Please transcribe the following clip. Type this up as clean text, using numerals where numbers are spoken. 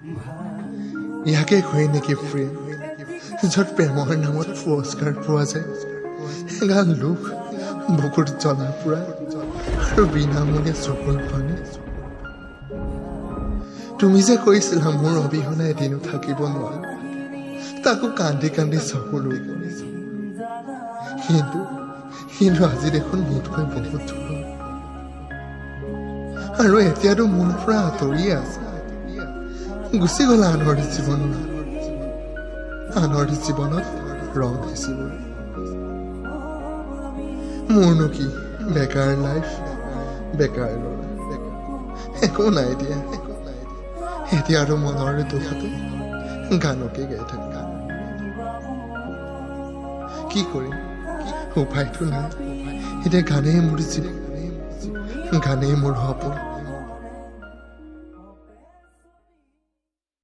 ইয়াকে কয় নেকি প্ৰেম য'ত প্ৰেমৰ নামত পুৰস্কাৰ পোৱা যায় এগাল লোক বুকুত জ্বলা পোৰা আৰু বিনামূলীয়া চকুৰ পানী তুমি যে কৈছিলা মোৰ অবিহনে এদিনো থাকিব নোৱাৰা তাকো কান্দি কান্দি চকুলো কিন্তু আজি দেখোন মোতকৈ বহুত দূৰ আৰু এতিয়াতো মোৰ পৰা আঁতৰিয়ে আছে গুচি গ'লা আনৰ জীৱনত ৰং দিছিলো মোৰনো কি বেকাৰ লাইফ বেকাৰ ল'ৰা একো নাই দিয়া এতিয়া আৰু মনৰ দুখতে গানকে গাই থাকা কি কৰিম উপায়টো নাই এতিয়া গানেই মোৰ জীৱন গানেই মোৰ সপোন